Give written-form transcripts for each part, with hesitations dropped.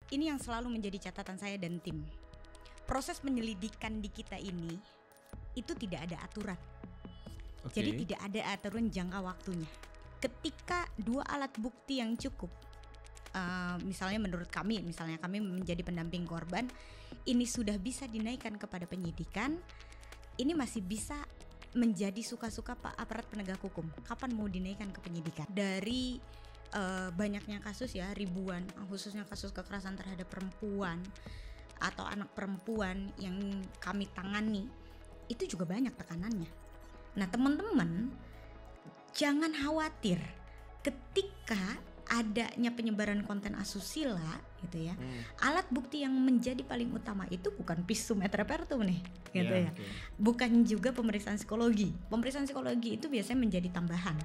Ini yang selalu menjadi catatan saya dan tim. Proses penyelidikan di kita ini itu tidak ada aturan. Jadi tidak ada aturan jangka waktunya. Ketika dua alat bukti yang cukup, misalnya menurut kami, misalnya kami menjadi pendamping korban, ini sudah bisa dinaikkan kepada penyidikan, ini masih bisa menjadi suka-suka Pak aparat penegak hukum. Kapan mau dinaikkan ke penyidikan? Dari banyaknya kasus ya, ribuan, khususnya kasus kekerasan terhadap perempuan atau anak perempuan yang kami tangani, itu juga banyak tekanannya. Nah teman-teman, jangan khawatir ketika adanya penyebaran konten asusila gitu ya. Alat bukti yang menjadi paling utama itu bukan visum et repertum nih gitu ya. Bukan juga pemeriksaan psikologi. Pemeriksaan psikologi itu biasanya menjadi tambahan.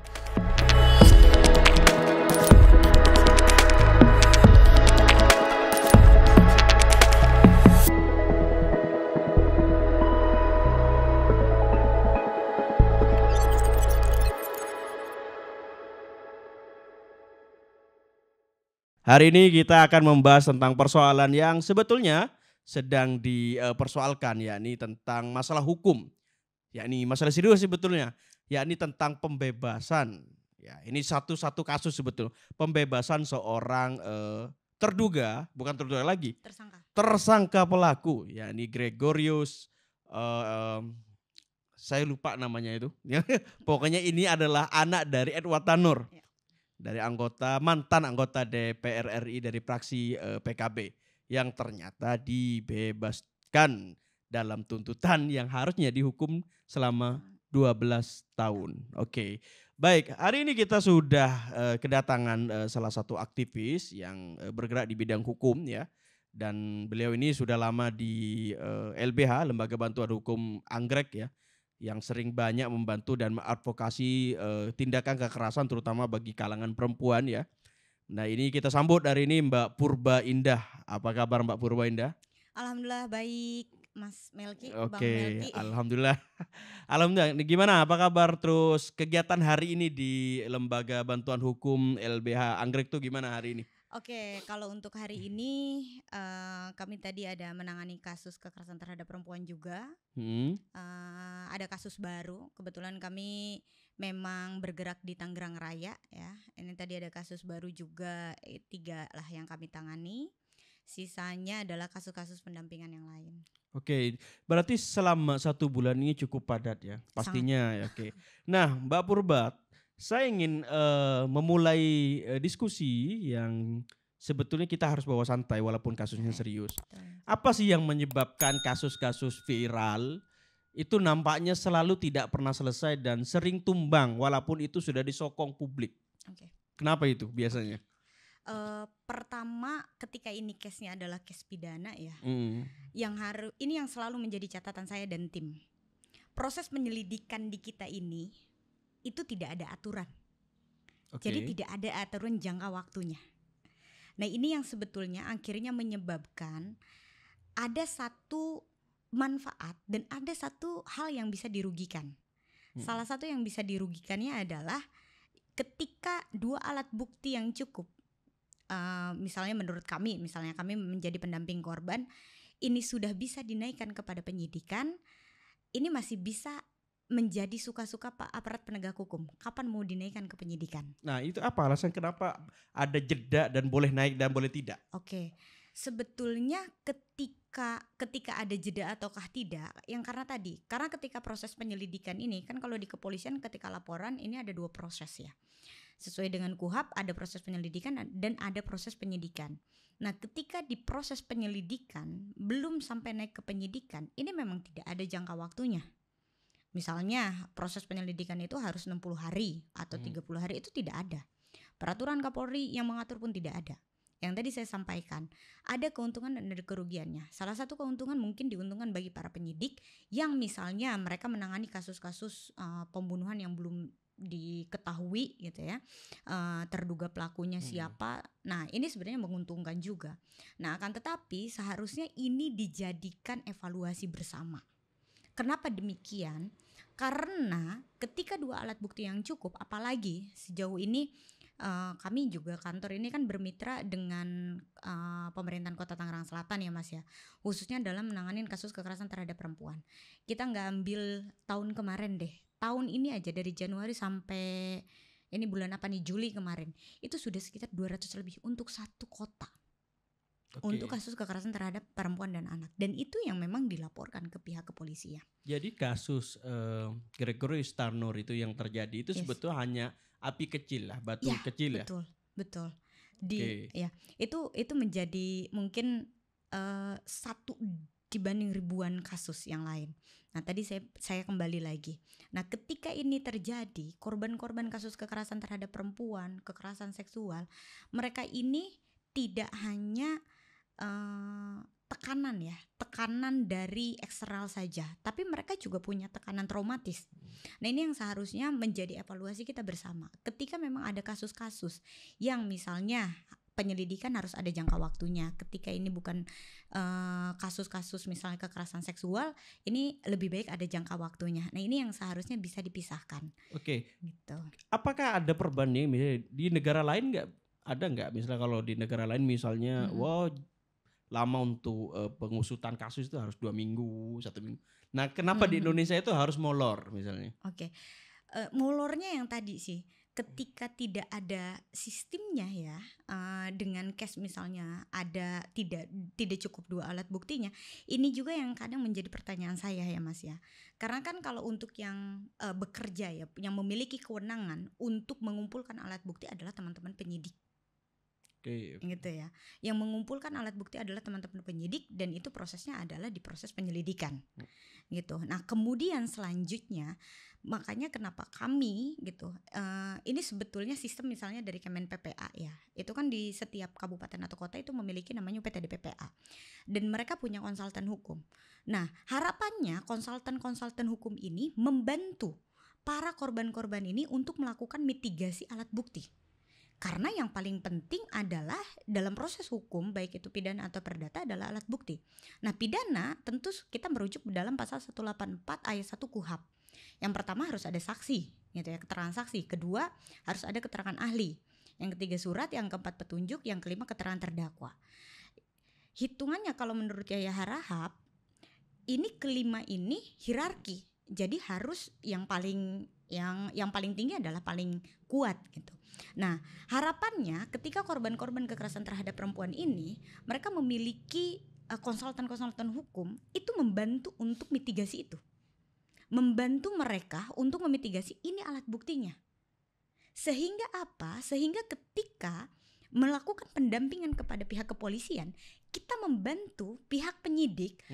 Hari ini kita akan membahas tentang persoalan yang sebetulnya sedang dipersoalkan, yakni tentang masalah hukum, yakni masalah serius sebetulnya, yakni tentang pembebasan. Ya, ini satu kasus sebetulnya, pembebasan seorang bukan terduga lagi, tersangka pelaku, yakni Gregorius, saya lupa namanya itu. Pokoknya ini adalah anak dari Edward Tanur. Dari mantan anggota DPR RI dari fraksi PKB yang ternyata dibebaskan dalam tuntutan yang harusnya dihukum selama 12 tahun. Oke. Baik, hari ini kita sudah kedatangan salah satu aktivis yang bergerak di bidang hukum ya. Dan beliau ini sudah lama di LBH, Lembaga Bantuan Hukum Anggrek ya, yang sering banyak membantu dan mengadvokasi tindakan kekerasan terutama bagi kalangan perempuan ya. Nah ini kita sambut hari ini Mbak Purba Indah. Apa kabar Mbak Purba Indah? Alhamdulillah baik Mas Melki, Oke, Bang Melki. Alhamdulillah. Alhamdulillah. Gimana apa kabar terus kegiatan hari ini di Lembaga Bantuan Hukum LBH Anggrek tuh gimana hari ini? Oke, kalau untuk hari ini kami tadi ada menangani kasus kekerasan terhadap perempuan juga. Ada kasus baru, kebetulan kami memang bergerak di Tangerang Raya ya. Ini tadi ada kasus baru juga, 3 lah yang kami tangani. Sisanya adalah kasus-kasus pendampingan yang lain. Oke, berarti selama 1 bulan ini cukup padat ya, pastinya ya. Oke. Nah Mbak Purba, saya ingin memulai diskusi yang sebetulnya kita harus bawa santai walaupun kasusnya serius. Apa sih yang menyebabkan kasus-kasus viral itu nampaknya selalu tidak pernah selesai dan sering tumbang walaupun itu sudah disokong publik? Kenapa itu biasanya? Pertama ketika ini case-nya adalah case pidana ya, ini yang selalu menjadi catatan saya dan tim. Proses penyelidikan di kita ini itu tidak ada aturan. Jadi tidak ada aturan jangka waktunya. Nah ini yang sebetulnya akhirnya menyebabkan ada satu manfaat dan ada satu hal yang bisa dirugikan. Salah satu yang bisa dirugikannya adalah ketika 2 alat bukti yang cukup, misalnya menurut kami, misalnya kami menjadi pendamping korban, ini sudah bisa dinaikkan kepada penyidikan, ini masih bisa menjadi suka-suka Pak aparat penegak hukum. Kapan mau dinaikkan ke penyidikan? Nah itu apa alasan kenapa ada jeda dan boleh naik dan boleh tidak? Oke, sebetulnya ketika ada jeda ataukah tidak, karena ketika proses penyelidikan ini kan kalau di kepolisian ketika laporan ini ada 2 proses ya. Sesuai dengan KUHP ada proses penyelidikan dan ada proses penyidikan. Nah ketika di proses penyelidikan belum sampai naik ke penyidikan, ini memang tidak ada jangka waktunya. Misalnya proses penyelidikan itu harus 60 hari atau 30 hari, itu tidak ada. Peraturan Kapolri yang mengatur pun tidak ada. Yang tadi saya sampaikan, ada keuntungan dan ada kerugiannya. Salah satu keuntungan mungkin diuntungkan bagi para penyidik yang misalnya mereka menangani kasus-kasus pembunuhan yang belum diketahui gitu ya, terduga pelakunya siapa. Nah ini sebenarnya menguntungkan juga. Nah akan tetapi seharusnya ini dijadikan evaluasi bersama. Kenapa demikian? Karena ketika 2 alat bukti yang cukup, apalagi sejauh ini kami juga kantor ini kan bermitra dengan pemerintahan Kota Tangerang Selatan ya Mas ya, khususnya dalam menangani kasus kekerasan terhadap perempuan. Kita nggak ambil tahun kemarin deh, tahun ini aja dari Januari sampai ini bulan apa nih, Juli kemarin, itu sudah sekitar 200 lebih untuk satu kota. Untuk kasus kekerasan terhadap perempuan dan anak, dan itu yang memang dilaporkan ke pihak kepolisian. Jadi kasus Gregory Starnur itu yang terjadi itu sebetulnya hanya api kecil lah, batu kecil ya. Betul. Ya itu menjadi mungkin satu dibanding ribuan kasus yang lain. Nah tadi saya kembali lagi. Nah ketika ini terjadi, korban-korban kasus kekerasan terhadap perempuan, kekerasan seksual, mereka ini tidak hanya tekanan dari eksternal saja, tapi mereka juga punya tekanan traumatis. Nah ini yang seharusnya menjadi evaluasi kita bersama. Ketika memang ada kasus-kasus yang misalnya penyelidikan harus ada jangka waktunya. Ketika ini bukan kasus-kasus misalnya kekerasan seksual, ini lebih baik ada jangka waktunya. Nah ini yang seharusnya bisa dipisahkan. Gitu. Apakah ada perbandingan misalnya di negara lain nggak misalnya kalau di negara lain misalnya lama untuk pengusutan kasus itu harus 2 minggu, 1 minggu. Nah kenapa di Indonesia itu harus molor misalnya? Molornya yang tadi sih, ketika tidak ada sistemnya ya, dengan case misalnya ada tidak cukup 2 alat buktinya, ini juga yang kadang menjadi pertanyaan saya ya Mas ya. Karena kan kalau untuk yang bekerja ya, yang memiliki kewenangan untuk mengumpulkan alat bukti adalah teman-teman penyidik. Gitu ya. Yang mengumpulkan alat bukti adalah teman-teman penyidik, dan itu prosesnya adalah di proses penyelidikan. Gitu. Nah, kemudian selanjutnya makanya kenapa kami gitu. Ini sebetulnya sistem misalnya dari Kemen PPA ya. Itu kan di setiap kabupaten atau kota itu memiliki namanya UPTD PPA. Dan mereka punya konsultan hukum. Nah, harapannya konsultan hukum ini membantu para korban-korban ini untuk melakukan mitigasi alat bukti. Karena yang paling penting adalah dalam proses hukum, baik itu pidana atau perdata, adalah alat bukti. Nah pidana tentu kita merujuk dalam pasal 184 ayat 1 KUHP. Yang pertama harus ada saksi, gitu ya, keterangan saksi. Kedua harus ada keterangan ahli. Yang ketiga surat, yang keempat petunjuk, yang kelima keterangan terdakwa. Hitungannya kalau menurut Yaya Harahap, ini kelima ini hierarki. Jadi harus yang paling tinggi adalah paling kuat gitu. Nah, harapannya ketika korban-korban kekerasan terhadap perempuan ini, mereka memiliki konsultan hukum itu membantu untuk mitigasi itu. Membantu mereka untuk memitigasi ini alat buktinya. Sehingga apa? Sehingga ketika melakukan pendampingan kepada pihak kepolisian, kita membantu pihak penyidik.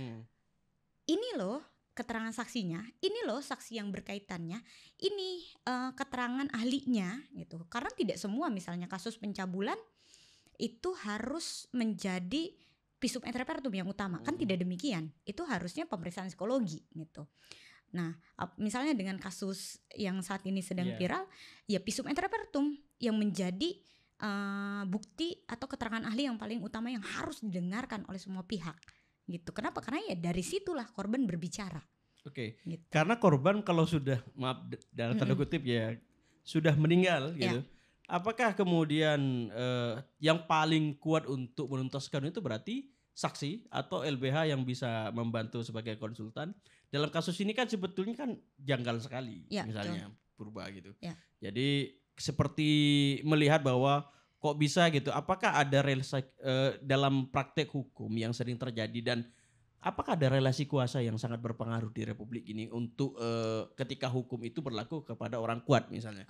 Ini loh keterangan saksinya, ini loh saksi yang berkaitannya, ini keterangan ahlinya gitu. Karena tidak semua misalnya kasus pencabulan itu harus menjadi visum et repertum yang utama, kan tidak demikian. Itu harusnya pemeriksaan psikologi gitu. Nah, misalnya dengan kasus yang saat ini sedang viral, ya visum et repertum yang menjadi bukti atau keterangan ahli yang paling utama yang harus didengarkan oleh semua pihak. Gitu. Kenapa? Karena ya dari situlah korban berbicara. Gitu. Karena korban kalau sudah, maaf dalam tanda kutip ya, sudah meninggal gitu. Apakah kemudian yang paling kuat untuk menuntaskan itu berarti saksi atau LBH yang bisa membantu sebagai konsultan? Dalam kasus ini kan sebetulnya kan janggal sekali, misalnya Purba gitu. Jadi seperti melihat bahwa kok bisa gitu, apakah ada relasi dalam praktek hukum yang sering terjadi, dan apakah ada relasi kuasa yang sangat berpengaruh di Republik ini untuk ketika hukum itu berlaku kepada orang kuat misalnya?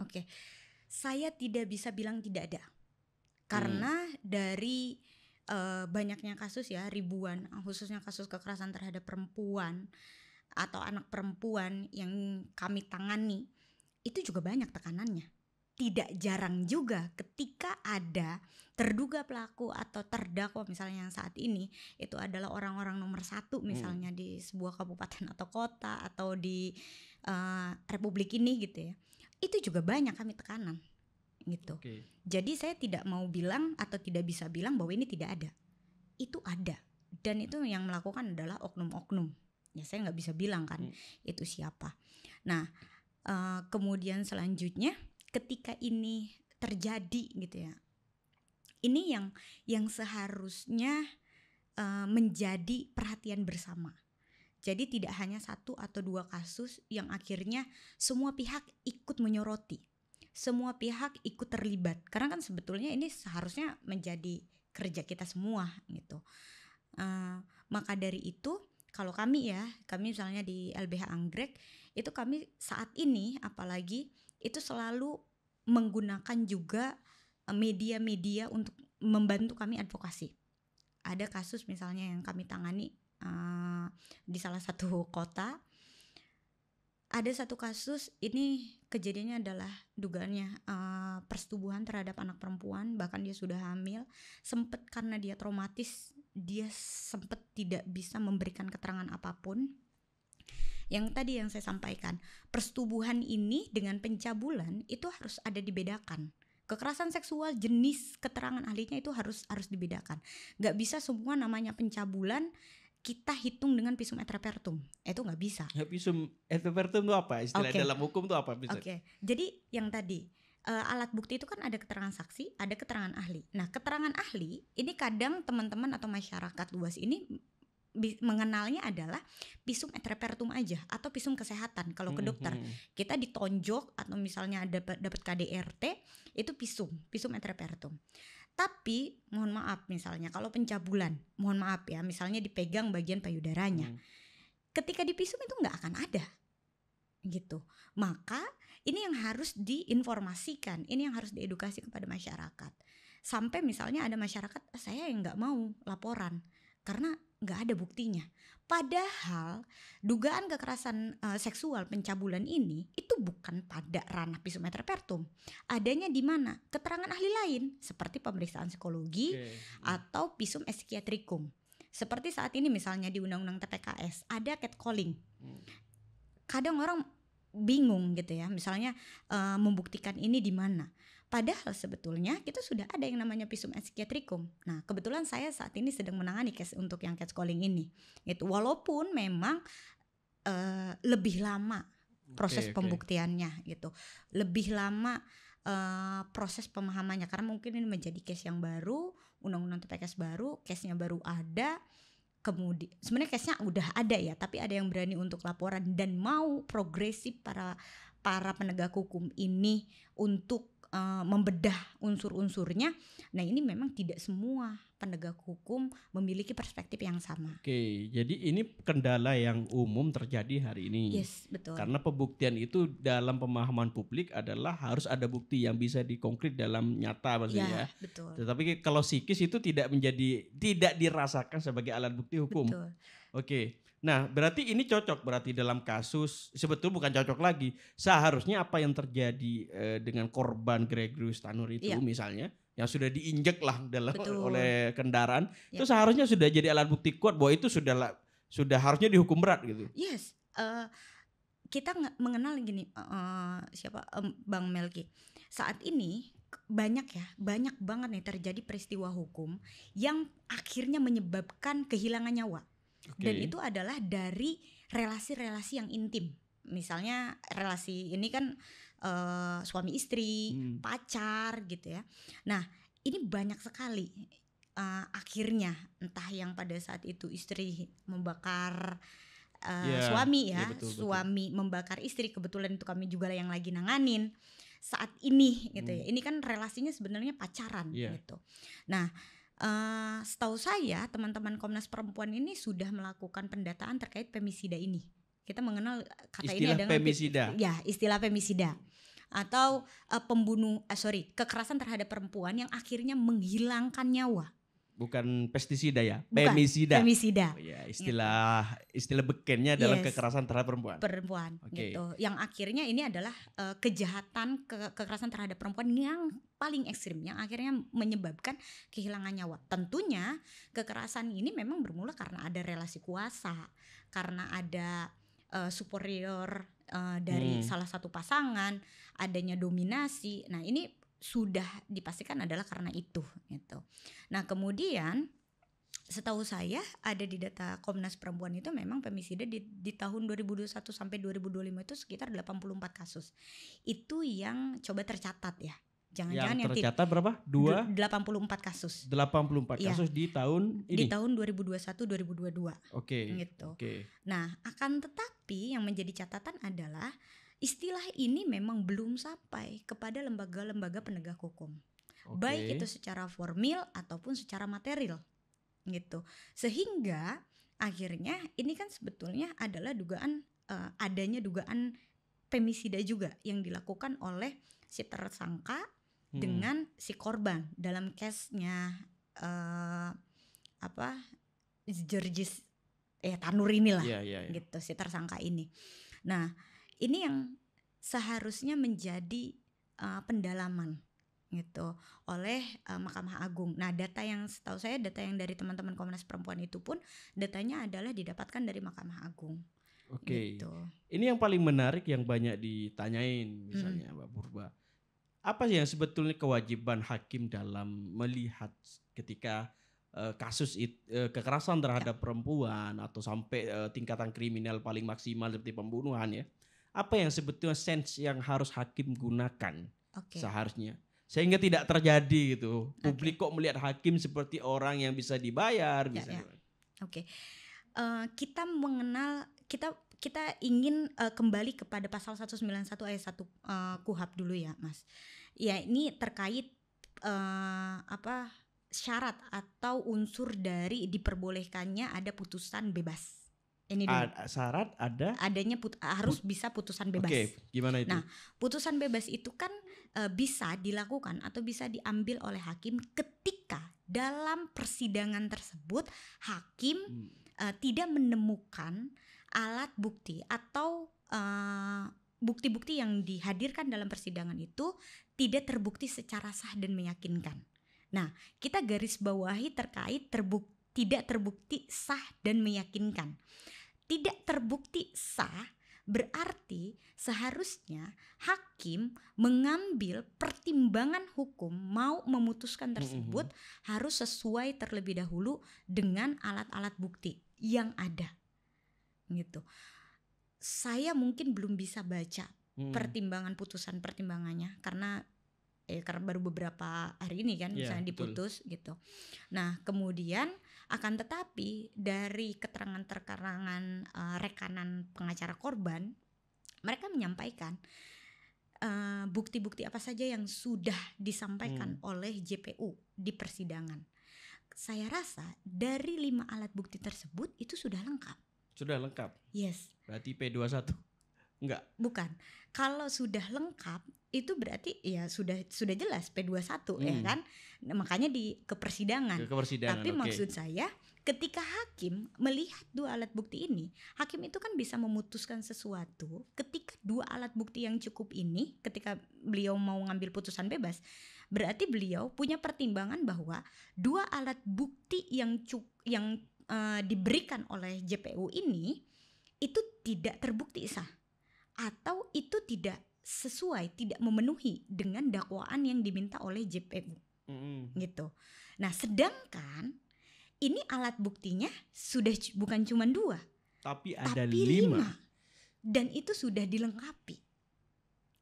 Saya tidak bisa bilang tidak ada. Karena dari banyaknya kasus ya, ribuan, khususnya kasus kekerasan terhadap perempuan atau anak perempuan yang kami tangani, itu juga banyak tekanannya. Tidak jarang juga ketika ada terduga pelaku atau terdakwa misalnya yang saat ini itu adalah orang-orang nomor 1 misalnya di sebuah kabupaten atau kota atau di Republik ini gitu ya, itu juga banyak kami tekanan gitu. Jadi saya tidak mau bilang atau tidak bisa bilang bahwa ini tidak ada, itu ada, dan itu yang melakukan adalah oknum-oknum ya, saya nggak bisa bilang kan itu siapa. Nah kemudian selanjutnya ketika ini terjadi gitu ya. Ini yang seharusnya menjadi perhatian bersama. Jadi tidak hanya 1 atau 2 kasus yang akhirnya semua pihak ikut menyoroti, semua pihak ikut terlibat. Karena kan sebetulnya ini seharusnya menjadi kerja kita semua gitu. Maka dari itu kalau kami misalnya di LBH Anggrek itu kami saat ini apalagi itu selalu menggunakan juga media-media untuk membantu kami advokasi. Ada kasus misalnya yang kami tangani di salah satu kota, ada satu kasus ini kejadiannya adalah dugaannya persetubuhan terhadap anak perempuan, bahkan dia sudah hamil, sempat karena dia traumatis, dia sempat tidak bisa memberikan keterangan apapun. Yang tadi yang saya sampaikan, persetubuhan ini dengan pencabulan itu harus ada dibedakan. Kekerasan seksual jenis keterangan ahlinya itu harus dibedakan. Gak bisa semua namanya pencabulan kita hitung dengan visum et repertum. Itu gak bisa. Visum et repertum itu apa? Istilah dalam hukum itu apa? Oke. Jadi yang tadi alat bukti itu kan ada keterangan saksi, ada keterangan ahli. Nah, keterangan ahli ini kadang teman-teman atau masyarakat luas ini mengenalnya adalah visum et repertum aja atau visum kesehatan. Kalau ke dokter kita ditonjok atau misalnya dapat KDRT itu visum et repertum. Tapi mohon maaf misalnya kalau pencabulan, mohon maaf ya, misalnya dipegang bagian payudaranya, ketika di visum itu nggak akan ada gitu. Maka ini yang harus diinformasikan, ini yang harus diedukasi kepada masyarakat. Sampai misalnya ada masyarakat, saya yang nggak mau laporan karena nggak ada buktinya. Padahal dugaan kekerasan seksual pencabulan ini itu bukan pada ranah visum et repertum. Adanya di mana? Keterangan ahli lain seperti pemeriksaan psikologi atau visum psikiatrikum. Seperti saat ini misalnya di Undang-Undang TPKS ada catcalling. Kadang orang bingung gitu ya, misalnya membuktikan ini di mana. Padahal sebetulnya kita sudah ada yang namanya visum psikiatrikum. Nah, kebetulan saya saat ini sedang menangani case untuk yang catcalling ini. Itu walaupun memang lebih lama proses pembuktiannya gitu. Lebih lama proses pemahamannya karena mungkin ini menjadi case yang baru, undang-undang TPKS baru, case-nya baru ada. Kemudian sebenarnya case-nya udah ada ya, tapi ada yang berani untuk laporan dan mau progresif para penegak hukum ini untuk membedah unsur-unsurnya. Nah, ini memang tidak semua penegak hukum memiliki perspektif yang sama. Oke, jadi ini kendala yang umum terjadi hari ini. Yes, betul. Karena pembuktian itu dalam pemahaman publik adalah harus ada bukti yang bisa dikonkret dalam nyata maksudnya. Ya, betul. Tetapi kalau psikis itu tidak dirasakan sebagai alat bukti hukum. Betul. Oke. Nah, berarti ini cocok berarti dalam kasus sebetulnya bukan cocok lagi. Seharusnya apa yang terjadi dengan korban Gregorius Tanur itu misalnya yang sudah diinjek lah oleh kendaraan itu seharusnya sudah jadi alat bukti kuat bahwa itu sudah harusnya dihukum berat gitu. Yes. Kita mengenal gini Bang Melki. Saat ini banyak banget nih terjadi peristiwa hukum yang akhirnya menyebabkan kehilangan nyawa. Dan itu adalah dari relasi-relasi yang intim. Misalnya relasi ini kan suami istri, pacar gitu ya. Nah, ini banyak sekali akhirnya entah yang pada saat itu istri membakar suami ya, betul. Suami membakar istri, kebetulan itu kami juga yang lagi nanganin saat ini gitu ya. Ini kan relasinya sebenarnya pacaran gitu. Nah, setahu saya teman-teman Komnas Perempuan ini sudah melakukan pendataan terkait femisida ini. Kita mengenal kata istilah ini adalah femisida. Ya, istilah femisida atau kekerasan terhadap perempuan yang akhirnya menghilangkan nyawa. Bukan pestisida ya, femisida. Oh ya, istilah bekennya adalah kekerasan terhadap perempuan gitu. Yang akhirnya ini adalah kejahatan kekerasan terhadap perempuan yang paling ekstrim yang akhirnya menyebabkan kehilangan nyawa. Tentunya kekerasan ini memang bermula karena ada relasi kuasa, karena ada superior dari salah satu pasangan, adanya dominasi. Nah, ini sudah dipastikan adalah karena itu gitu. Nah, kemudian setahu saya ada di data Komnas Perempuan itu memang femisida di tahun 2021 sampai 2025 itu sekitar 84 kasus. Itu yang coba tercatat ya. Jangan-jangan yang tercatat berapa? 84 kasus. 84 Iya. kasus di tahun ini. Di tahun 2021-2022. Oke. Gitu. Oke. Nah, akan tetapi yang menjadi catatan adalah istilah ini memang belum sampai kepada lembaga-lembaga penegak hukum. Oke. Baik itu secara formil ataupun secara material. Gitu. Sehingga akhirnya ini kan sebetulnya adalah adanya dugaan femisida juga yang dilakukan oleh si tersangka dengan si korban dalam case-nya Georgis Tanur inilah. Iya. Gitu si tersangka ini. Nah, ini yang seharusnya menjadi pendalaman gitu oleh Mahkamah Agung. Nah, data yang setahu saya, data yang dari teman-teman Komnas Perempuan itu pun datanya adalah didapatkan dari Mahkamah Agung. Oke. Gitu. Ini yang paling menarik yang banyak ditanyain misalnya Mbak Purba. Apa sih yang sebetulnya kewajiban hakim dalam melihat ketika kasus kekerasan terhadap perempuan atau sampai tingkatan kriminal paling maksimal seperti pembunuhan ya? Apa yang sebetulnya sense yang harus hakim gunakan seharusnya? Sehingga tidak terjadi gitu. Publik kok melihat hakim seperti orang yang bisa dibayar misalnya. Oke. Kita ingin kembali kepada pasal 191 ayat 1 KUHP dulu ya, Mas. Ya, ini terkait syarat atau unsur dari diperbolehkannya ada putusan bebas. Ini dulu. Syarat harus bisa putusan bebas. Oke, gimana itu? Nah, putusan bebas itu kan bisa dilakukan atau bisa diambil oleh hakim ketika dalam persidangan tersebut hakim tidak menemukan alat bukti atau bukti-bukti yang dihadirkan dalam persidangan itu tidak terbukti secara sah dan meyakinkan. Nah, kita garis bawahi terkait tidak terbukti sah dan meyakinkan. Tidak terbukti sah berarti seharusnya hakim mengambil pertimbangan hukum mau memutuskan tersebut harus sesuai terlebih dahulu dengan alat-alat bukti yang ada. Gitu. Saya mungkin belum bisa baca putusan pertimbangannya karena baru beberapa hari ini kan misalnya diputus gitu. Nah, kemudian akan tetapi dari keterangan rekanan pengacara korban, mereka menyampaikan bukti-bukti apa saja yang sudah disampaikan oleh JPU di persidangan. Saya rasa dari 5 alat bukti tersebut itu sudah lengkap. Sudah lengkap? Yes. Berarti P21? Enggak? Bukan. Kalau sudah lengkap itu berarti ya sudah jelas P21 ya kan. Nah, makanya ke persidangan. Tapi maksud saya ketika hakim melihat 2 alat bukti ini, hakim itu kan bisa memutuskan sesuatu ketika 2 alat bukti yang cukup ini, ketika beliau mau ngambil putusan bebas, berarti beliau punya pertimbangan bahwa 2 alat bukti yang diberikan oleh JPU ini itu tidak terbukti sah atau itu tidak sesuai, tidak memenuhi dengan dakwaan yang diminta oleh JPU gitu. Nah, sedangkan ini alat buktinya sudah bukan cuma 2 tapi ada 5 dan itu sudah dilengkapi.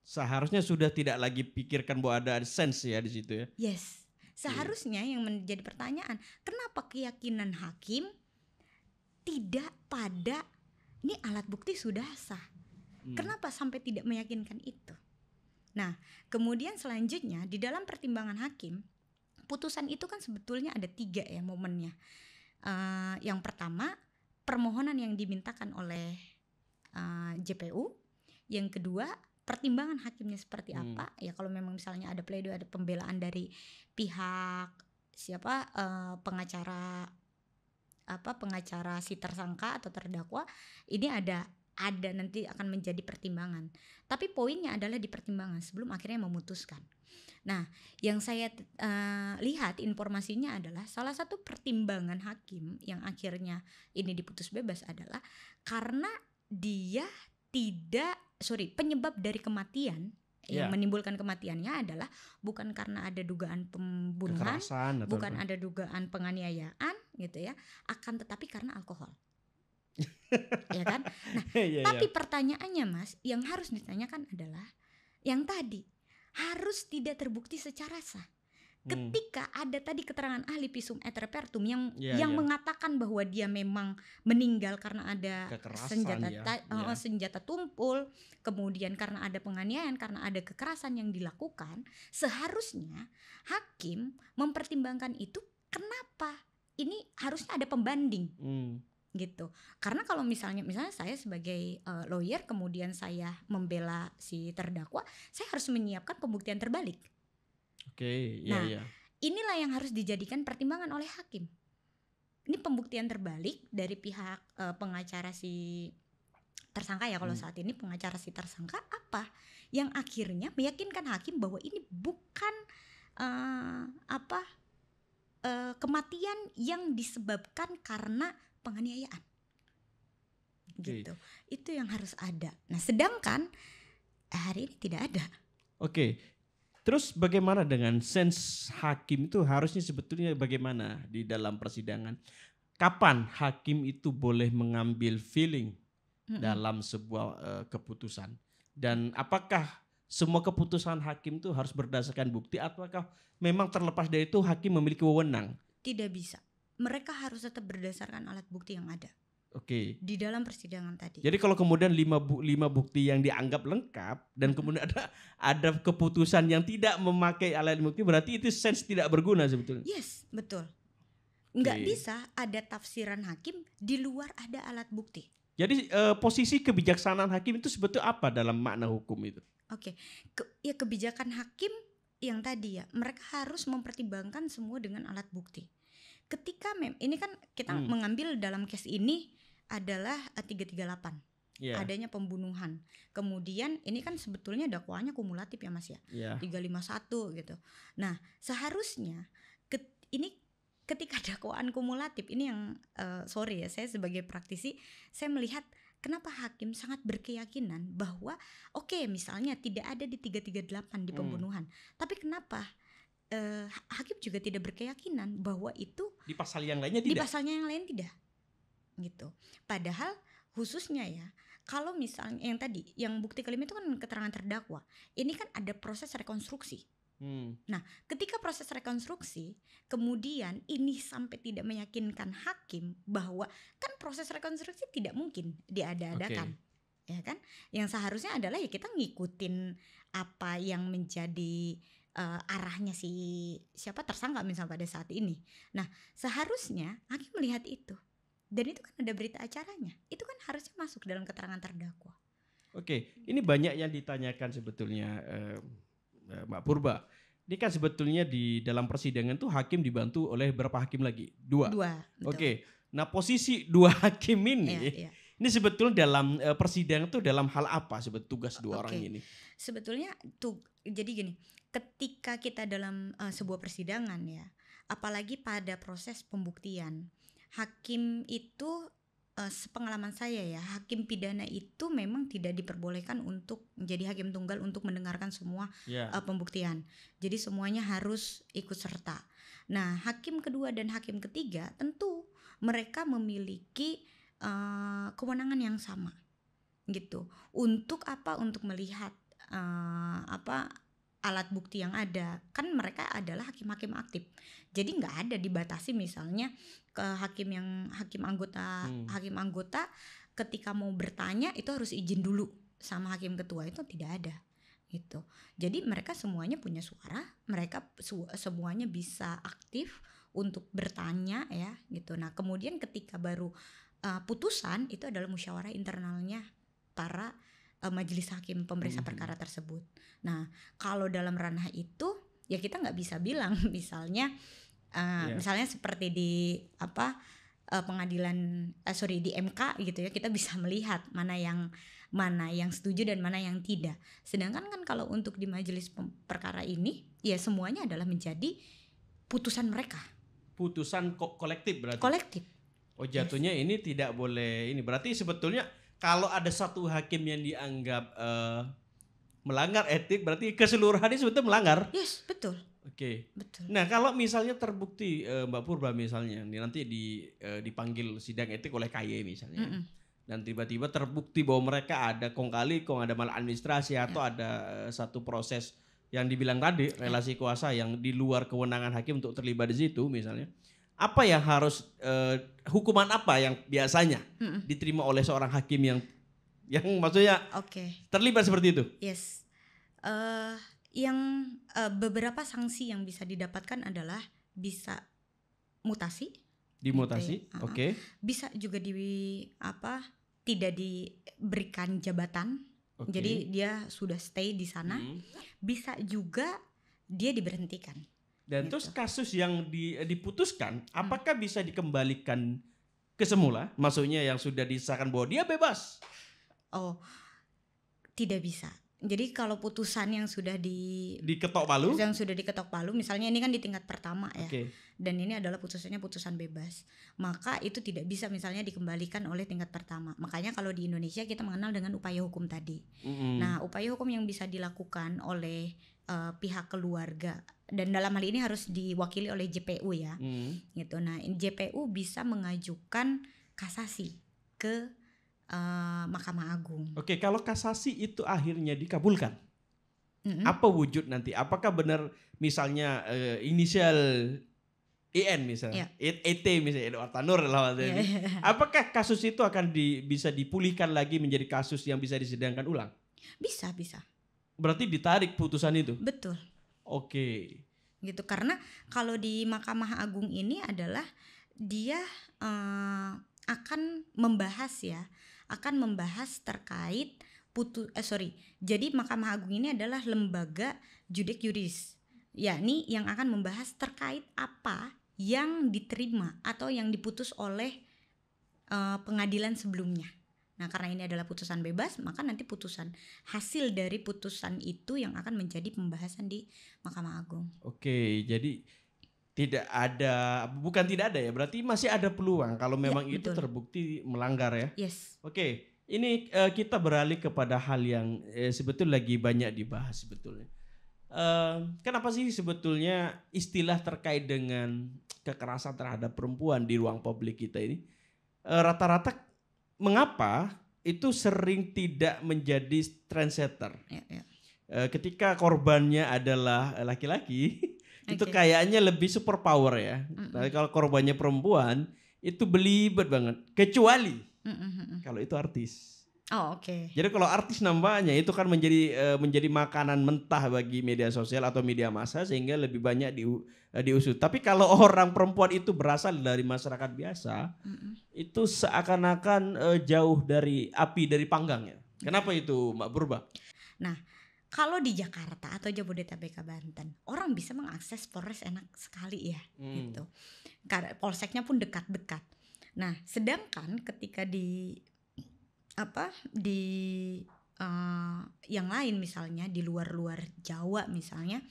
Seharusnya sudah tidak lagi pikirkan bahwa ada sense ya di situ ya. Yes. Seharusnya yang menjadi pertanyaan, kenapa keyakinan hakim tidak pada ini alat bukti sudah sah? Kenapa sampai tidak meyakinkan itu? Nah, kemudian selanjutnya di dalam pertimbangan hakim, putusan itu kan sebetulnya ada 3 ya momennya. Yang pertama, permohonan yang dimintakan oleh JPU. Yang kedua, pertimbangan hakimnya seperti apa? Ya kalau memang misalnya ada pledoi, ada pembelaan dari pihak pengacara si tersangka atau terdakwa, ini ada nanti akan menjadi pertimbangan. Tapi poinnya adalah di pertimbangan sebelum akhirnya memutuskan. Nah, yang saya lihat informasinya adalah salah satu pertimbangan hakim yang akhirnya ini diputus bebas adalah karena dia penyebab dari kematian yang menimbulkan kematiannya adalah bukan karena ada dugaan pembunuhan, bukan ada dugaan penganiayaan gitu ya, akan tetapi karena alkohol. Ya kan? Nah, tapi pertanyaannya Mas, yang harus ditanyakan adalah yang tadi, harus tidak terbukti secara sah. Ketika ada tadi keterangan ahli visum et repertum yang mengatakan bahwa dia memang meninggal karena ada kekerasan, senjata tumpul, kemudian karena ada penganiayaan, karena ada kekerasan yang dilakukan, seharusnya hakim mempertimbangkan itu. Kenapa? Ini harusnya ada pembanding. Gitu. Karena kalau misalnya saya sebagai lawyer kemudian saya membela si terdakwa, saya harus menyiapkan pembuktian terbalik. Inilah yang harus dijadikan pertimbangan oleh hakim. Ini pembuktian terbalik dari pihak pengacara si tersangka ya, kalau saat ini pengacara si tersangka apa yang akhirnya meyakinkan hakim bahwa ini bukan kematian yang disebabkan karena penganiayaan. Gitu. Itu yang harus ada. Nah, sedangkan hari ini tidak ada. Terus bagaimana dengan sense hakim itu harusnya sebetulnya bagaimana di dalam persidangan? Kapan hakim itu boleh mengambil feeling dalam sebuah keputusan? Dan apakah semua keputusan hakim itu harus berdasarkan bukti ataukah memang terlepas dari itu hakim memiliki wewenang? Tidak bisa. Mereka harus tetap berdasarkan alat bukti yang ada. Di dalam persidangan tadi. Jadi kalau kemudian lima bukti yang dianggap lengkap dan kemudian ada keputusan yang tidak memakai alat bukti, berarti itu sense tidak berguna sebetulnya. Yes, betul. Nggak bisa ada tafsiran hakim di luar ada alat bukti. Jadi posisi kebijaksanaan hakim itu sebetulnya apa dalam makna hukum itu? Kebijakan hakim yang tadi ya, mereka harus mempertimbangkan semua dengan alat bukti. Ketika ini kan kita mengambil dalam case ini adalah 338, adanya pembunuhan. Kemudian ini kan sebetulnya dakwaannya kumulatif ya Mas ya, 351 gitu. Nah seharusnya ini ketika dakwaan kumulatif ini yang sorry ya, saya sebagai praktisi saya melihat kenapa hakim sangat berkeyakinan bahwa misalnya tidak ada di 338 di pembunuhan, tapi kenapa hakim juga tidak berkeyakinan bahwa itu di pasal yang lainnya tidak? Di pasalnya yang lain tidak, gitu. Padahal khususnya ya, kalau misalnya yang tadi, yang bukti kelima itu kan keterangan terdakwa, ini kan ada proses rekonstruksi. Nah, ketika proses rekonstruksi, kemudian ini sampai tidak meyakinkan hakim bahwa kan proses rekonstruksi tidak mungkin diada-adakan, ya kan? Yang seharusnya adalah ya kita ngikutin apa yang menjadi arahnya siapa tersangka misalnya pada saat ini. Nah, seharusnya hakim melihat itu. Dan itu kan ada berita acaranya. Itu kan harusnya masuk dalam keterangan terdakwa. Ini banyak yang ditanyakan sebetulnya Mbak Purba. Ini kan sebetulnya di dalam persidangan tuh hakim dibantu oleh berapa hakim lagi? Dua. Betul. Nah posisi dua hakim ini, ini sebetulnya dalam persidangan tuh dalam hal apa sebetulnya tugas dua orang ini? Sebetulnya jadi gini, ketika kita dalam sebuah persidangan ya, apalagi pada proses pembuktian, hakim itu sepengalaman saya ya, hakim pidana itu memang tidak diperbolehkan untuk menjadi hakim tunggal untuk mendengarkan semua pembuktian. Jadi semuanya harus ikut serta. Nah, hakim kedua dan hakim ketiga tentu mereka memiliki kewenangan yang sama, gitu. Untuk apa? Untuk melihat alat bukti yang ada. Kan mereka adalah hakim-hakim aktif. Jadi nggak ada dibatasi misalnya ke hakim anggota ketika mau bertanya itu harus izin dulu sama hakim ketua, itu tidak ada gitu. Jadi mereka semuanya punya suara, mereka semuanya bisa aktif untuk bertanya ya gitu. Nah, kemudian ketika baru putusan itu adalah musyawarah internalnya para majelis hakim pemeriksa perkara tersebut. Nah, kalau dalam ranah itu ya kita nggak bisa bilang misalnya misalnya seperti di pengadilan di MK gitu ya, kita bisa melihat mana yang setuju dan mana yang tidak. Sedangkan kan kalau untuk di majelis perkara ini ya semuanya adalah menjadi putusan mereka. Putusan kolektif berarti. Kolektif. Oh, jatuhnya ini tidak boleh ini. Berarti sebetulnya kalau ada satu hakim yang dianggap melanggar etik, berarti keseluruhannya sebetulnya melanggar. Yes, betul. Betul. Nah, kalau misalnya terbukti Mbak Purba misalnya, nanti dipanggil sidang etik oleh KY misalnya, dan tiba-tiba terbukti bahwa mereka ada kong kali kong, ada maladministrasi atau ada satu proses yang dibilang tadi, relasi kuasa yang di luar kewenangan hakim untuk terlibat di situ misalnya, apa yang harus hukuman apa yang biasanya diterima oleh seorang hakim yang maksudnya terlibat seperti itu? Yes. Beberapa sanksi yang bisa didapatkan adalah bisa mutasi. Dimutasi, gitu ya. oke. Bisa juga tidak diberikan jabatan. Jadi dia sudah stay di sana. Bisa juga dia diberhentikan. Dan terus kasus yang diputuskan, apakah bisa dikembalikan ke semula? Maksudnya yang sudah disahkan bahwa dia bebas? Oh, tidak bisa. Jadi kalau putusan yang sudah diketok palu, misalnya ini kan di tingkat pertama ya, dan ini adalah putusannya putusan bebas, maka itu tidak bisa misalnya dikembalikan oleh tingkat pertama. Makanya kalau di Indonesia kita mengenal dengan upaya hukum tadi. Nah, upaya hukum yang bisa dilakukan oleh pihak keluarga dan dalam hal ini harus diwakili oleh JPU ya, gitu. Nah, JPU bisa mengajukan kasasi ke Mahkamah Agung. Oke, kalau kasasi itu akhirnya dikabulkan, apa wujud nanti? Apakah benar misalnya inisial IN misalnya, ET misalnya, Edward Tanur lah ini. Apakah kasus itu akan bisa dipulihkan lagi menjadi kasus yang bisa disidangkan ulang? Bisa. Berarti ditarik putusan itu? Betul. Oke. Gitu, karena kalau di Mahkamah Agung ini adalah dia akan membahas terkait jadi Mahkamah Agung ini adalah lembaga judek juris, yakni yang akan membahas terkait apa yang diterima atau yang diputus oleh pengadilan sebelumnya. Nah, karena ini adalah putusan bebas, maka nanti hasil dari putusan itu yang akan menjadi pembahasan di Mahkamah Agung. Oke, jadi tidak ada ya, berarti masih ada peluang kalau memang itu terbukti melanggar ya. Yes. Oke, ini kita beralih kepada hal yang sebetulnya lagi banyak dibahas sebetulnya. Kenapa sih sebetulnya istilah terkait dengan kekerasan terhadap perempuan di ruang publik kita ini rata-rata mengapa itu sering tidak menjadi trendsetter? Ketika korbannya adalah laki-laki. Itu kayaknya lebih super power ya. Tapi kalau korbannya perempuan itu belibet banget. Kecuali kalau itu artis. Jadi kalau artis nampaknya itu kan menjadi makanan mentah bagi media sosial atau media massa sehingga lebih banyak diusut. Tapi kalau orang perempuan itu berasal dari masyarakat biasa, itu seakan-akan jauh dari api dari panggangnya. Kenapa itu Mbak Purba? Nah, kalau di Jakarta atau Jabodetabek Banten, orang bisa mengakses Polres enak sekali ya, gitu. Karena polseknya pun dekat-dekat. Nah, sedangkan ketika di yang lain misalnya di luar Jawa misalnya,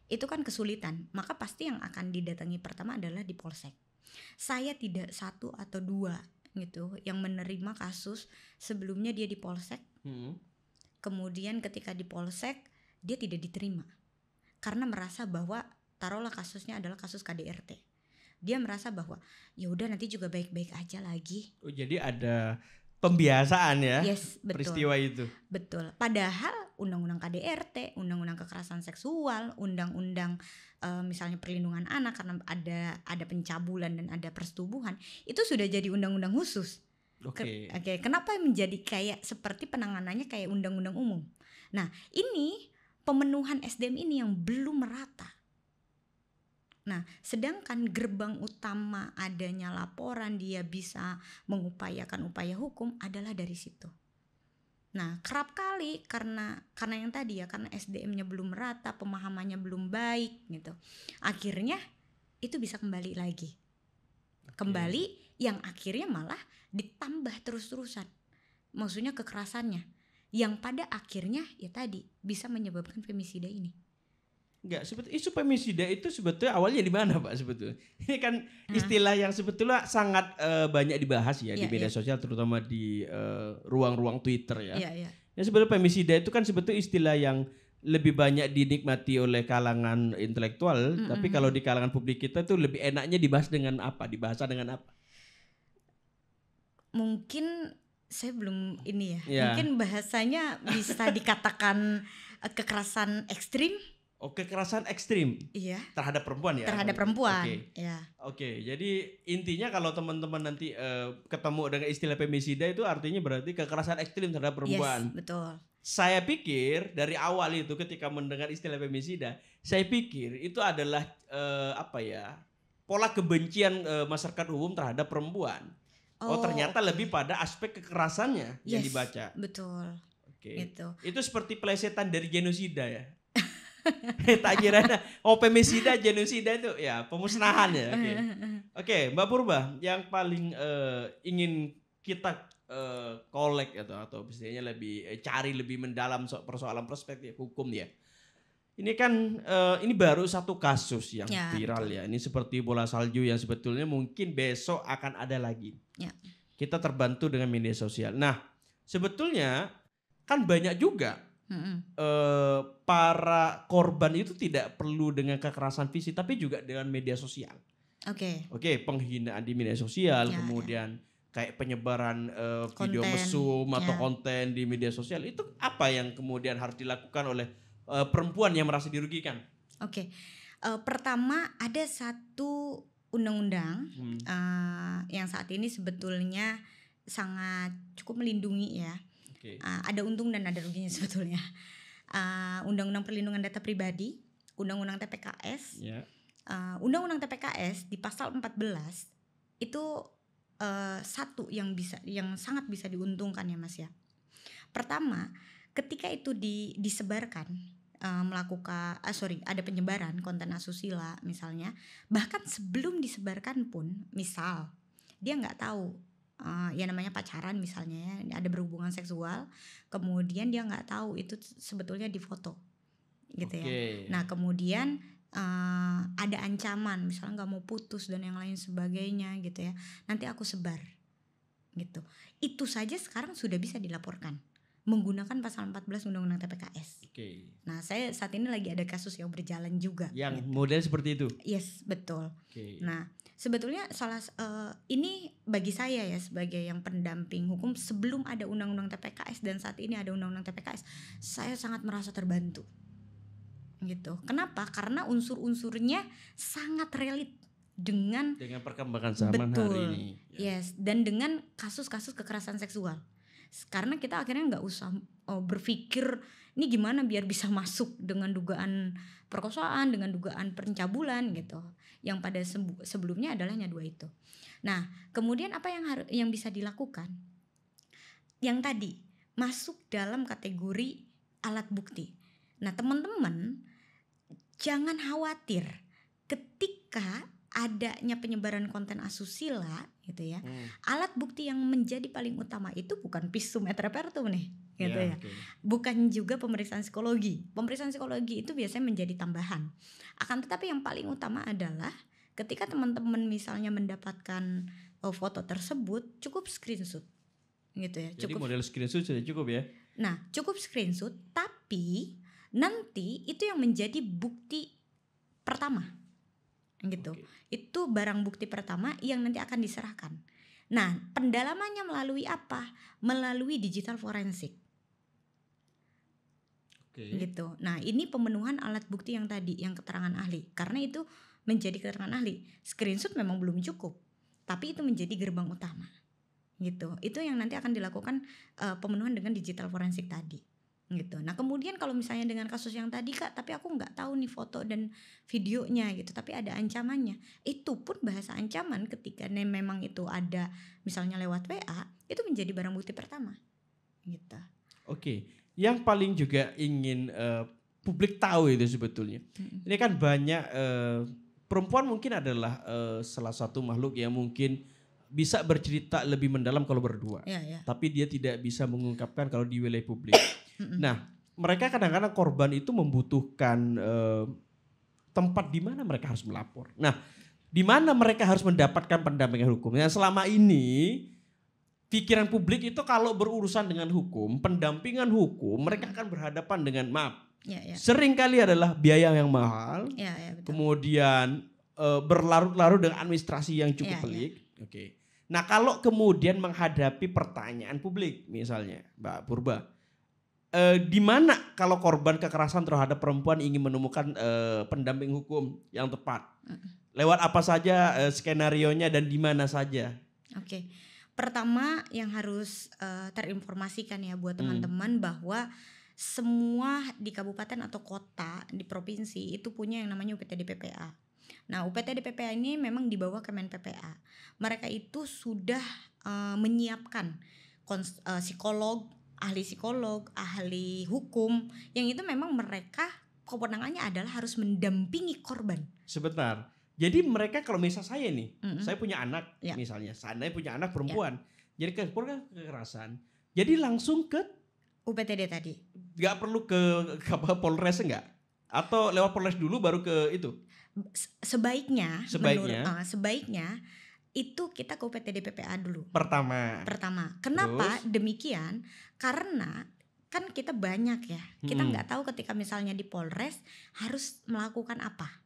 itu kan kesulitan. Maka pasti yang akan didatangi pertama adalah di polsek. Saya tidak 1 atau 2 gitu yang menerima kasus sebelumnya dia di polsek. Kemudian ketika di polsek dia tidak diterima karena merasa bahwa taruhlah kasusnya adalah kasus KDRT. Dia merasa bahwa ya udah nanti juga baik-baik aja lagi. Oh, jadi ada pembiasaan ya. Yes, betul. Peristiwa itu. Betul. Padahal undang-undang KDRT, undang-undang kekerasan seksual, undang-undang misalnya perlindungan anak karena ada pencabulan dan ada persetubuhan, itu sudah jadi undang-undang khusus. Oke. Kenapa menjadi kayak seperti penanganannya kayak undang-undang umum? Nah, ini pemenuhan SDM ini yang belum merata. Nah, sedangkan gerbang utama adanya laporan dia bisa mengupayakan upaya hukum adalah dari situ. Nah, kerap kali karena yang tadi ya, karena SDM-nya belum merata, pemahamannya belum baik gitu. Akhirnya itu bisa kembali lagi. Kembali yang akhirnya malah ditambah terus-terusan. Maksudnya kekerasannya yang pada akhirnya ya tadi bisa menyebabkan femisida ini. Enggak, sebetulnya isu femisida itu sebetulnya awalnya di mana Pak sebetulnya? Ini kan istilah yang sebetulnya sangat banyak dibahas ya di media sosial terutama di ruang-ruang Twitter ya. Ya sebetulnya femisida itu kan sebetulnya istilah yang lebih banyak dinikmati oleh kalangan intelektual, tapi kalau di kalangan publik kita tuh lebih enaknya dibahas dengan apa? Dibahasa dengan apa? Mungkin saya belum ini ya. Mungkin bahasanya bisa dikatakan kekerasan ekstrim. kekerasan ekstrim Iya. terhadap perempuan ya. Terhadap perempuan. Oke. Ya. Oke, jadi intinya kalau teman-teman nanti ketemu dengan istilah femisida itu artinya berarti kekerasan ekstrim terhadap perempuan. Yes, betul. Saya pikir dari awal itu ketika mendengar istilah femisida, saya pikir itu adalah pola kebencian masyarakat umum terhadap perempuan. Ternyata lebih pada aspek kekerasannya yang dibaca. Betul. Oke. Gitu. Itu seperti pelesetan dari genosida ya. Tak kira femisida, genosida itu ya pemusnahan ya. Oke, Mbak Purba, yang paling ingin kita kolek atau istilahnya lebih cari lebih mendalam persoalan perspektif hukum ya. Ini kan ini baru satu kasus yang viral ya. Ini seperti bola salju yang sebetulnya mungkin besok akan ada lagi. Ya. Kita terbantu dengan media sosial. Nah, sebetulnya kan banyak juga para korban itu tidak perlu dengan kekerasan fisik tapi juga dengan media sosial. Oke, penghinaan di media sosial, kemudian kayak penyebaran video mesum atau konten di media sosial. Itu apa yang kemudian harus dilakukan oleh perempuan yang merasa dirugikan? Pertama ada satu undang-undang yang saat ini sebetulnya sangat cukup melindungi ya. Ada untung dan ada ruginya sebetulnya. Undang-undang Perlindungan Data Pribadi, Undang-undang TPKS. Undang-undang TPKS di pasal 14 itu satu yang sangat bisa diuntungkan ya Mas ya. Pertama, ketika itu disebarkan ada penyebaran konten asusila misalnya, bahkan sebelum disebarkan pun, misal dia nggak tahu ya namanya pacaran misalnya ya, ada berhubungan seksual, kemudian dia nggak tahu itu sebetulnya difoto gitu ya. Nah kemudian ada ancaman misalnya nggak mau putus dan yang lain sebagainya gitu ya, nanti aku sebar gitu. Itu saja sekarang sudah bisa dilaporkan menggunakan pasal 14 Undang-Undang TPKS. Nah saya saat ini lagi ada kasus yang berjalan juga yang model seperti itu. Yes, betul. Nah sebetulnya ini bagi saya ya sebagai yang pendamping hukum, sebelum ada Undang-Undang TPKS dan saat ini ada Undang-Undang TPKS, saya sangat merasa terbantu gitu. Kenapa? Karena unsur-unsurnya sangat relate dengan perkembangan zaman hari ini. Yes, dan dengan kasus-kasus kekerasan seksual. Karena kita akhirnya nggak usah berpikir ini gimana biar bisa masuk dengan dugaan perkosaan, dengan dugaan pencabulan gitu. Yang pada sebelumnya adalah hanya dua itu. Nah, kemudian apa yang bisa dilakukan? Yang tadi masuk dalam kategori alat bukti. Nah, teman-teman jangan khawatir ketika adanya penyebaran konten asusila gitu ya. Alat bukti yang menjadi paling utama itu bukan visum et repertum nih gitu ya. Bukan juga pemeriksaan psikologi. Pemeriksaan psikologi itu biasanya menjadi tambahan. Akan tetapi yang paling utama adalah ketika teman-teman misalnya mendapatkan foto tersebut, cukup screenshot gitu ya. Jadi model screenshot sudah cukup ya. Nah, cukup screenshot tapi nanti itu yang menjadi bukti pertama gitu. Itu barang bukti pertama yang nanti akan diserahkan. Nah, pendalamannya melalui apa? Melalui digital forensik. Gitu. Nah, ini pemenuhan alat bukti yang tadi, yang keterangan ahli. Karena itu menjadi keterangan ahli. Screenshot memang belum cukup, tapi itu menjadi gerbang utama. Gitu. Itu yang nanti akan dilakukan pemenuhan dengan digital forensik tadi. Gitu. Nah kemudian kalau misalnya dengan kasus yang tadi Kak, tapi aku nggak tahu nih foto dan videonya gitu, tapi ada ancamannya, itu pun bahasa ancaman ketika memang itu ada misalnya lewat WA, itu menjadi barang bukti pertama gitu. Yang paling juga ingin publik tahu itu sebetulnya, ini kan banyak perempuan mungkin adalah salah satu makhluk yang mungkin bisa bercerita lebih mendalam kalau berdua, tapi dia tidak bisa mengungkapkan kalau di wilayah publik. Nah, mereka kadang-kadang korban itu membutuhkan tempat di mana mereka harus melapor. Nah, di mana mereka harus mendapatkan pendampingan hukum. Yang selama ini pikiran publik itu kalau berurusan dengan hukum, pendampingan hukum, mereka akan berhadapan dengan sering kali adalah biaya yang mahal, betul. Kemudian berlarut-larut dengan administrasi yang cukup pelik. Nah, kalau kemudian menghadapi pertanyaan publik, misalnya Mbak Purba, di mana kalau korban kekerasan terhadap perempuan ingin menemukan pendamping hukum yang tepat? Lewat apa saja skenarionya dan di mana saja? Oke. Pertama yang harus terinformasikan ya buat teman-teman bahwa semua di kabupaten atau kota di provinsi itu punya yang namanya UPTD PPA. Nah, UPTD PPA ini memang di bawah Kemen PPA. Mereka itu sudah menyiapkan psikolog, ahli hukum, yang itu memang mereka kewenangannya adalah harus mendampingi korban. Sebentar. Jadi mereka kalau misal saya nih, saya punya anak misalnya, saya punya anak perempuan, jadi korban kekerasan, jadi langsung ke UPTD tadi. Gak perlu ke Polres enggak? Atau lewat Polres dulu baru ke itu? Sebaiknya itu kita ke UPTD PPA dulu. Pertama. Kenapa demikian? Karena kan kita banyak ya. Kita nggak tahu ketika misalnya di Polres harus melakukan apa.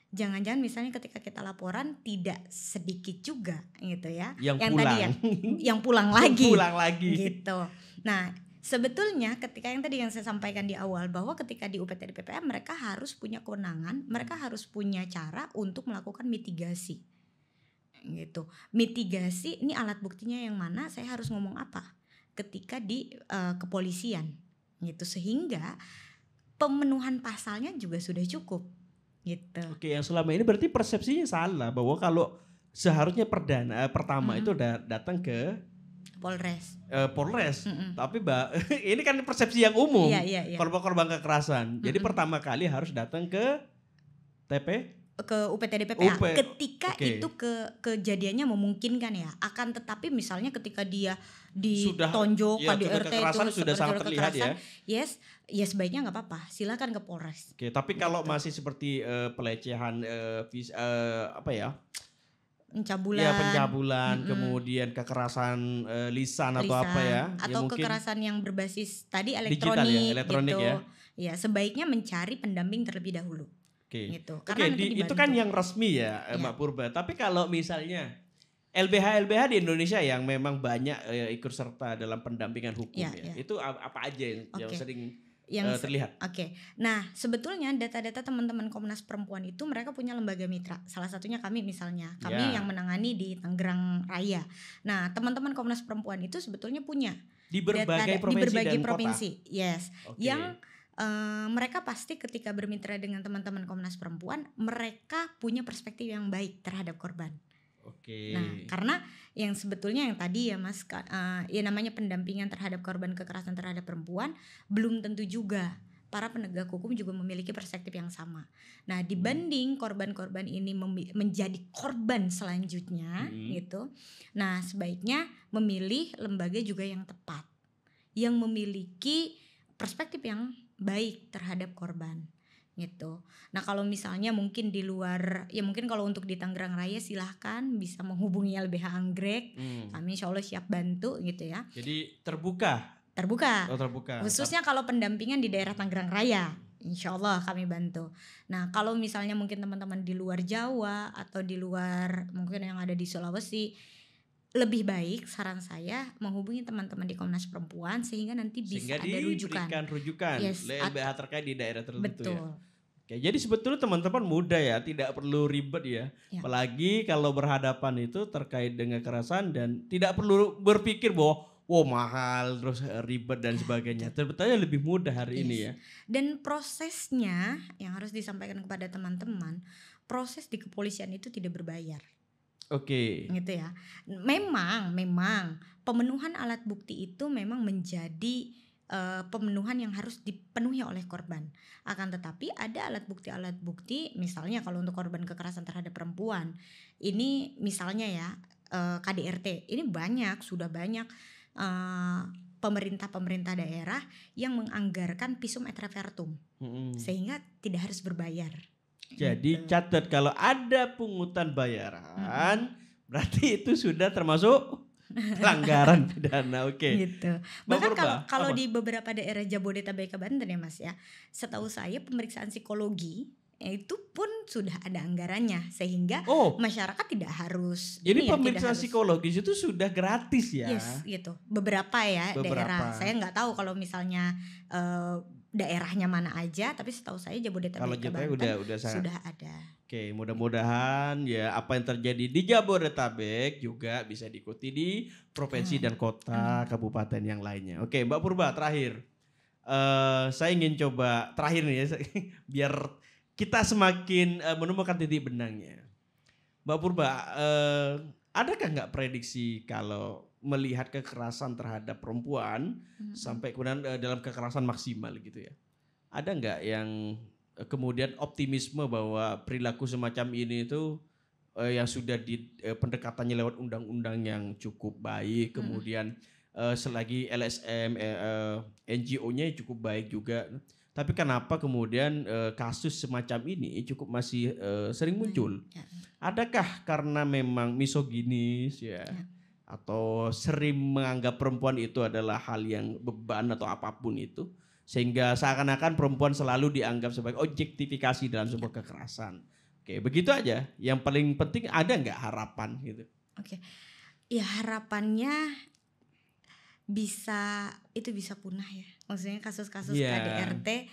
Jangan-jangan misalnya ketika kita laporan tidak sedikit juga gitu ya. Yang pulang lagi. Gitu. Nah, sebetulnya ketika yang saya sampaikan di awal bahwa ketika di UPTD PPA mereka harus punya kewenangan, mereka harus punya cara untuk melakukan mitigasi. Gitu. Mitigasi ini alat buktinya yang mana, saya harus ngomong apa ketika di kepolisian gitu, sehingga pemenuhan pasalnya juga sudah cukup gitu. Oke, yang selama ini berarti persepsinya salah bahwa kalau seharusnya pertama itu datang ke Polres. Tapi ini kan persepsi yang umum. Iya. Korban kekerasan. Jadi pertama kali harus datang ke ke UPTD PPA ketika itu kejadiannya memungkinkan ya. Akan tetapi misalnya ketika dia ditonjok KDRT itu sudah sangat terlihat ya. Yes, sebaiknya nggak apa-apa. Silakan ke Polres. Oke, tapi kalau masih seperti pelecehan pencabulan, kemudian kekerasan lisan atau apa ya? Atau ya kekerasan yang berbasis tadi elektronik gitu. Ya. Ya, sebaiknya mencari pendamping terlebih dahulu. Gitu. Karena itu kan yang resmi ya, Mbak Purba. Tapi kalau misalnya LBH di Indonesia yang memang banyak ikut serta dalam pendampingan hukum itu apa aja yang sering terlihat? Nah, sebetulnya data-data teman-teman Komnas Perempuan itu mereka punya lembaga mitra. Salah satunya kami misalnya, kami yang menangani di Tangerang Raya. Nah, teman-teman Komnas Perempuan itu sebetulnya punya di berbagai provinsi. Yes. Yang mereka pasti ketika bermitra dengan teman-teman Komnas Perempuan, mereka punya perspektif yang baik terhadap korban. Nah, karena yang sebetulnya yang tadi ya Mas, ya namanya pendampingan terhadap korban kekerasan terhadap perempuan, belum tentu juga para penegak hukum juga memiliki perspektif yang sama. Nah, dibanding korban-korban ini menjadi korban selanjutnya gitu. Nah, sebaiknya memilih lembaga juga yang tepat, yang memiliki perspektif yang baik terhadap korban gitu. Nah, kalau misalnya mungkin di luar, ya mungkin kalau untuk di Tangerang Raya silahkan bisa menghubungi LBH Anggrek. Kami insya Allah siap bantu gitu ya. Jadi terbuka. Khususnya kalau pendampingan di daerah Tangerang Raya, insya Allah kami bantu. Nah, kalau misalnya mungkin teman-teman di luar Jawa atau di luar mungkin yang ada di Sulawesi, lebih baik saran saya menghubungi teman-teman di Komnas Perempuan sehingga nanti bisa ada rujukan. Diberikan rujukan LBH terkait di daerah tertentu. Betul. Ya. Oke, jadi sebetulnya teman-teman mudah ya, tidak perlu ribet ya. Apalagi kalau berhadapan itu terkait dengan kekerasan dan tidak perlu berpikir bahwa mahal terus ribet dan sebagainya. Sebetulnya lebih mudah hari ini ya. Dan prosesnya yang harus disampaikan kepada teman-teman, proses di kepolisian itu tidak berbayar. Gitu ya. Memang pemenuhan alat bukti itu memang menjadi pemenuhan yang harus dipenuhi oleh korban. Akan tetapi ada alat bukti misalnya kalau untuk korban kekerasan terhadap perempuan. Ini misalnya ya KDRT. Ini sudah banyak pemerintah daerah yang menganggarkan visum et repertum. Sehingga tidak harus berbayar. Jadi catat kalau ada pungutan bayaran berarti itu sudah termasuk pelanggaran pidana. Gitu. Bahkan kalau di beberapa daerah Jabodetabek Banten ya Mas ya, setahu saya pemeriksaan psikologi itu pun sudah ada anggarannya sehingga masyarakat tidak harus. Jadi pemeriksaan psikologis itu sudah gratis ya? Yes, gitu. Beberapa ya daerah. Saya nggak tahu kalau misalnya daerahnya mana aja, tapi setahu saya Jabodetabek udah sudah ada. Oke, mudah-mudahan ya apa yang terjadi di Jabodetabek juga bisa diikuti di provinsi dan kota kabupaten yang lainnya. Oke, Mbak Purba terakhir. Saya ingin coba terakhir nih ya, biar kita semakin menemukan titik benangnya. Mbak Purba, adakah nggak prediksi kalau melihat kekerasan terhadap perempuan sampai kemudian dalam kekerasan maksimal gitu ya? Ada nggak yang kemudian optimisme bahwa perilaku semacam ini itu yang sudah pendekatannya lewat undang-undang yang cukup baik, kemudian selagi LSM, NGO-nya cukup baik juga. Tapi kenapa kemudian kasus semacam ini cukup masih sering muncul? Adakah karena memang misoginis ya? Atau sering menganggap perempuan itu adalah hal yang beban atau apapun itu? Sehingga seakan-akan perempuan selalu dianggap sebagai objektifikasi dalam sebuah kekerasan. Oke, begitu aja. Yang paling penting ada nggak harapan gitu? Oke, ya harapannya bisa punah ya. Maksudnya kasus-kasus KDRT,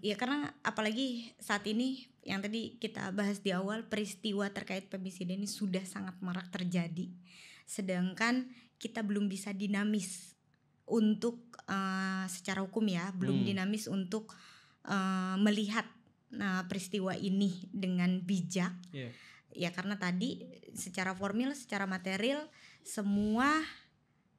ya karena apalagi saat ini yang tadi kita bahas di awal, peristiwa terkait femisida ini sudah sangat marak terjadi. Sedangkan kita belum bisa dinamis untuk secara hukum ya, belum dinamis untuk melihat peristiwa ini dengan bijak. Ya karena tadi secara formil, secara material semua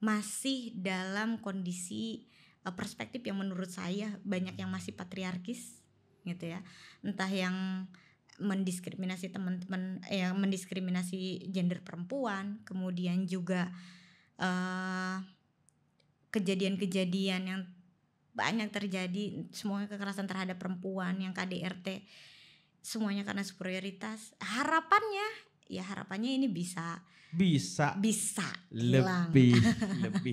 masih dalam kondisi perspektif yang menurut saya banyak yang masih patriarkis gitu ya. Entah yang mendiskriminasi teman-teman, yang mendiskriminasi gender perempuan, kemudian juga kejadian-kejadian yang banyak terjadi, semuanya kekerasan terhadap perempuan, yang KDRT, semuanya karena superioritas. Harapannya ini bisa lebih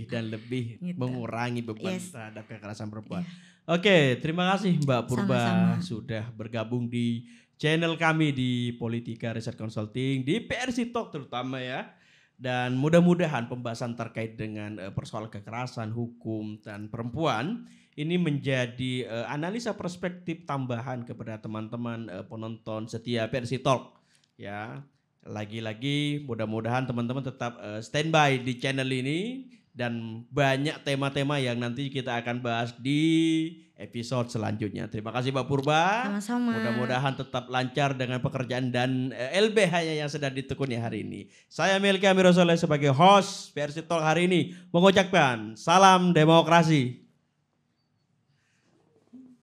dan lebih gitu. Mengurangi beban terhadap kekerasan perempuan. Oke, terima kasih Mbak Purba sudah bergabung di channel kami di Politika Research Consulting, di PRC Talk terutama ya. Dan mudah-mudahan pembahasan terkait dengan persoalan kekerasan, hukum, dan perempuan ini menjadi analisa perspektif tambahan kepada teman-teman penonton setia PRC Talk. Ya, lagi-lagi mudah-mudahan teman-teman tetap standby di channel ini dan banyak tema-tema yang nanti kita akan bahas di episode selanjutnya. Terima kasih Mbak Purba. Sama-sama. Mudah-mudahan tetap lancar dengan pekerjaan dan LBH-nya yang sedang ditekuni hari ini. Saya Melki Amirosole sebagai host PRC Talk hari ini mengucapkan salam demokrasi.